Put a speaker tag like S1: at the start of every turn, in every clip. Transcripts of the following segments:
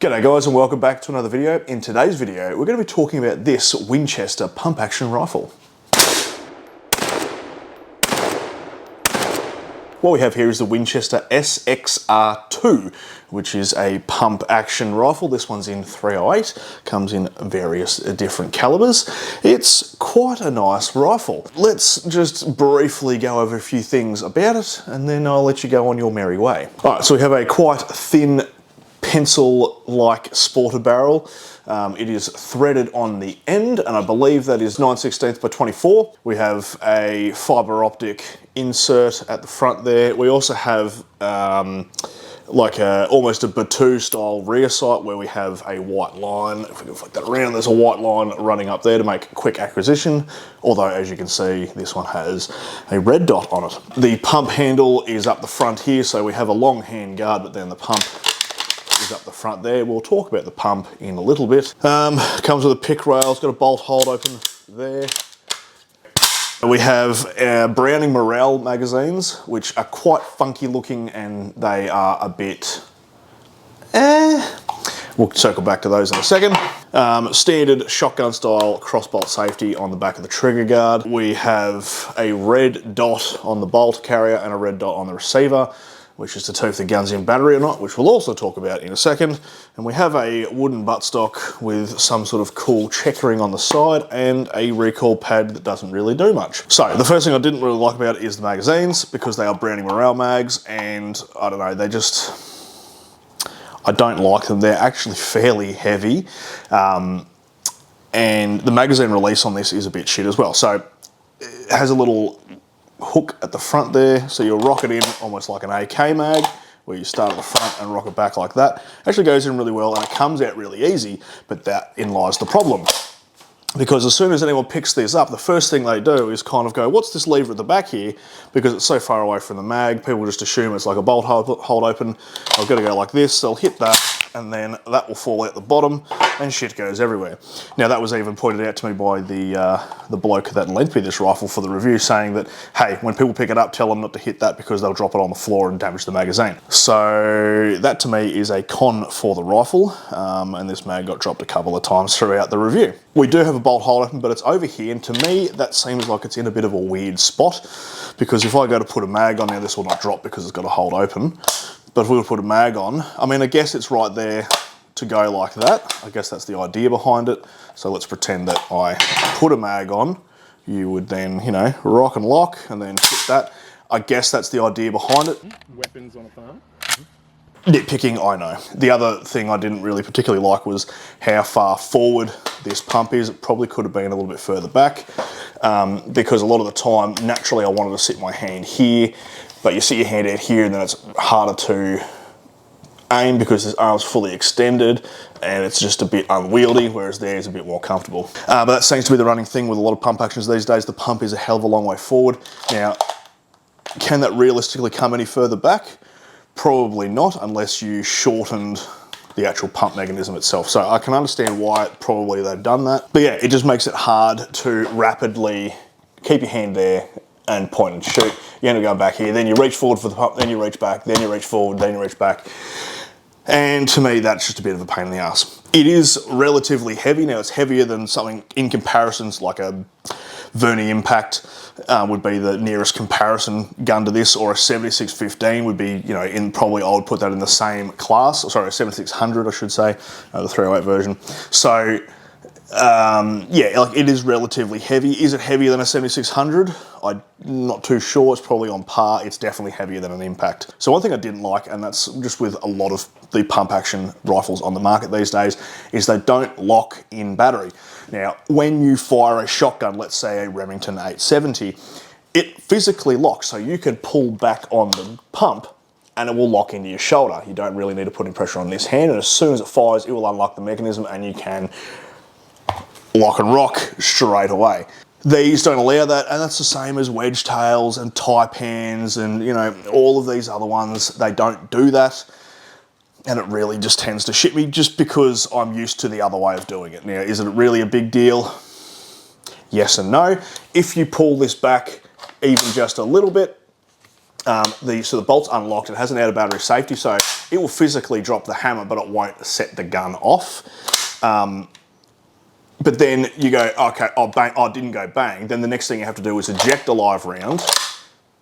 S1: G'day guys and welcome back to another video. In today's video, we're going to be talking about this Winchester pump action rifle. What we have here is the Winchester SXR2, which is a pump action rifle. This one's in 308, comes in various different calibers. It's quite a nice rifle. Let's just briefly go over a few things about it and then I'll let you go on your merry way. All right, so we have a quite thin pencil-like sporter barrel. It is threaded on the end, and I believe that is 9/16 by 24. We have a fibre optic insert at the front there. We also have almost a Batu style rear sight where we have a white line. If we can flick that around, there's a white line running up there to make quick acquisition. Although, as you can see, this one has a red dot on it. The pump handle is up the front here, so we have a long hand guard, but then the pump is up the front there. We'll talk about the pump in a little bit. Comes with a pick rail, it's got a bolt hold open there. We have Browning Morale magazines, which are quite funky looking and they are a bit We'll circle back to those in a second. Standard shotgun style crossbolt safety on the back of the trigger guard. We have a red dot on the bolt carrier and a red dot on the receiver, which is to tell if the gun's in battery or not, which we'll also talk about in a second. And we have a wooden buttstock with some sort of cool checkering on the side and a recoil pad that doesn't really do much. So the first thing I didn't really like about it is the magazines, because they are Browning Morale mags, and I don't know, I don't like them. They're actually fairly heavy. And the magazine release on this is a bit shit as well. So it has a little hook at the front there, so you'll rock it in almost like an AK mag, where you start at the front and rock it back like that. Actually goes in really well and it comes out really easy, but that in lies the problem. Because as soon as anyone picks this up, the first thing they do is kind of go, what's this lever at the back here? Because it's so far away from the mag, people just assume it's like a bolt hold open. I've got to go like this, they'll hit that, and then that will fall out the bottom and shit goes everywhere. Now that was even pointed out to me by the bloke that lent me this rifle for the review, saying that, hey, when people pick it up, tell them not to hit that because they'll drop it on the floor and damage the magazine. So that to me is a con for the rifle, and this mag got dropped a couple of times throughout the review. We do have a bolt hold open, but it's over here, and to me that seems like it's in a bit of a weird spot, because if I go to put a mag on now, this will not drop because it's got a hold open. But if we were to put a mag on, I mean, I guess it's right there to go like that. I guess that's the idea behind it. So let's pretend that I put a mag on. You would then, you know, rock and lock and then hit that. I guess that's the idea behind it.
S2: Weapons on a farm.
S1: Nitpicking, I know. The other thing I didn't really particularly like was how far forward this pump is. It probably could have been a little bit further back, because a lot of the time, naturally I wanted to sit my hand here, but you sit your hand out here and then it's harder to aim because this arm's fully extended and it's just a bit unwieldy, whereas there's a bit more comfortable. But that seems to be the running thing with a lot of pump actions these days. The pump is a hell of a long way forward. Now, can that realistically come any further back? Probably not, unless you shortened the actual pump mechanism itself. So I can understand why probably they've done that. But yeah, it just makes it hard to rapidly keep your hand there and point and shoot. You end up going back here, then you reach forward for the pump, then you reach back, then you reach forward, then you reach back. And to me, that's just a bit of a pain in the ass. It is relatively heavy. Now, it's heavier than something in comparisons like a Verni Impact would be the nearest comparison gun to this, or a 7615 would be, you know, probably I would put that in the same class. Sorry, a 7600, I should say, the 308 version. So, yeah, like it is relatively heavy. Is it heavier than a 7600? I'm not too sure. It's probably on par. It's definitely heavier than an Impact. So one thing I didn't like, and that's just with a lot of the pump action rifles on the market these days, is they don't lock in battery. Now, when you fire a shotgun, let's say a Remington 870, it physically locks, so you can pull back on the pump and it will lock into your shoulder. You don't really need to put any pressure on this hand, and as soon as it fires, it will unlock the mechanism and you can lock and rock straight away. These don't allow that, and that's the same as wedge tails and Taipans and, you know, all of these other ones. They don't do that, and it really just tends to shit me just because I'm used to the other way of doing it. Now, is it really a big deal? Yes and no. If you pull this back even just a little bit, So the bolt's unlocked, it has an out of battery safety, so it will physically drop the hammer, but it won't set the gun off. But then you go, okay, oh, bang, oh, didn't go bang. Then the next thing you have to do is eject a live round,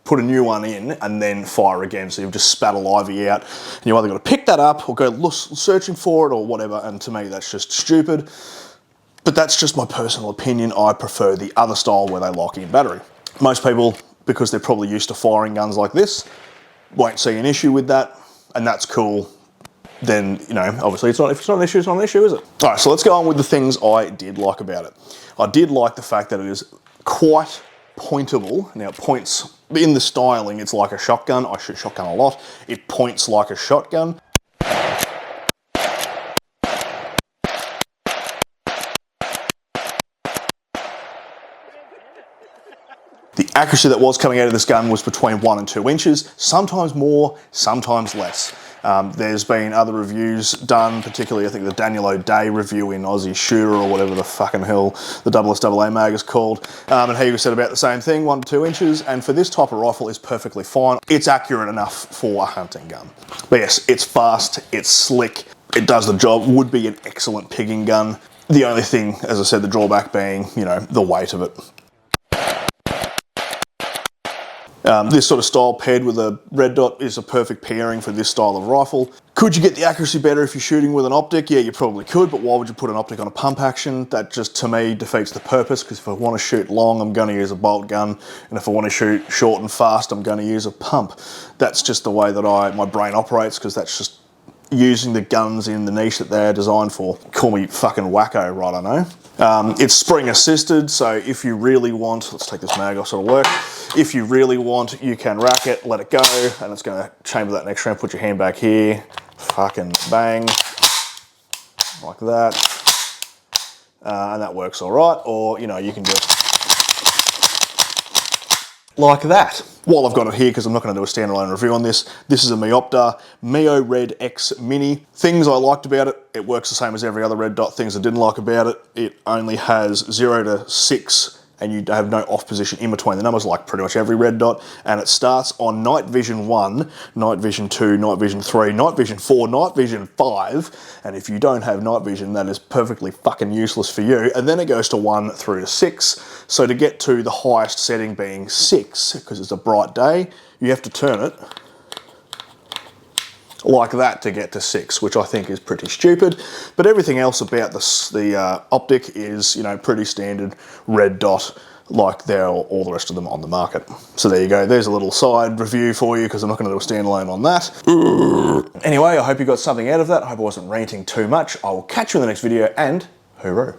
S1: put a new one in, and then fire again. So you've just spat a livey out. And you either got to pick that up or go searching for it or whatever. And to me, that's just stupid. But that's just my personal opinion. I prefer the other style where they lock in battery. Most people, because they're probably used to firing guns like this, won't see an issue with that, and that's cool. Then, you know, obviously if it's not an issue, it's not an issue, is it? All right, so let's go on with the things I did like about it. I did like the fact that it is quite pointable. Now, it points, in the styling, it's like a shotgun. I shoot shotgun a lot. It points like a shotgun. The accuracy that was coming out of this gun was between 1 and 2 inches, sometimes more, sometimes less. There's been other reviews done, particularly I think the Daniel O'Day review in Aussie Shooter or whatever the fucking hell the SSAA mag is called. And he said about the same thing, 1 to 2 inches, and for this type of rifle is perfectly fine. It's accurate enough for a hunting gun. But yes, it's fast, it's slick, it does the job, would be an excellent pigging gun. The only thing, as I said, the drawback being, you know, the weight of it. This sort of style paired with a red dot is a perfect pairing for this style of rifle. Could you get the accuracy better if you're shooting with an optic? Yeah, you probably could, but why would you put an optic on a pump action? That just, to me, defeats the purpose, because if I want to shoot long, I'm going to use a bolt gun, and if I want to shoot short and fast, I'm going to use a pump. That's just the way that my brain operates, because that's just using the guns in the niche that they're designed for. Call me fucking wacko, right, I know. It's spring assisted, so if you really want, let's take this mag off so it'll work. If you really want, you can rack it, let it go, and it's gonna chamber that next round. Put your hand back here, fucking bang, like that. And that works all right, or, you know, you can just like that. While I've got it here, because I'm not going to do a standalone review on this, this is a Meopta Mio Red X Mini. Things I liked about it, it works the same as every other red dot. Things I didn't like about it, it only has 0 to 6, and you have no off position in between the numbers like pretty much every red dot, and it starts on night vision 1, night vision 2, night vision 3, night vision 4, night vision 5, and if you don't have night vision, that is perfectly fucking useless for you, and then it goes to 1 through to 6, so to get to the highest setting being 6, because it's a bright day, you have to turn it like that to get to 6, which I think is pretty stupid. But everything else about the optic is, you know, pretty standard red dot, like they're all the rest of them on the market. So there you go. There's a little side review for you, because I'm not going to do a standalone on that. Anyway, I hope you got something out of that. I hope I wasn't ranting too much. I will catch you in the next video, and hooroo.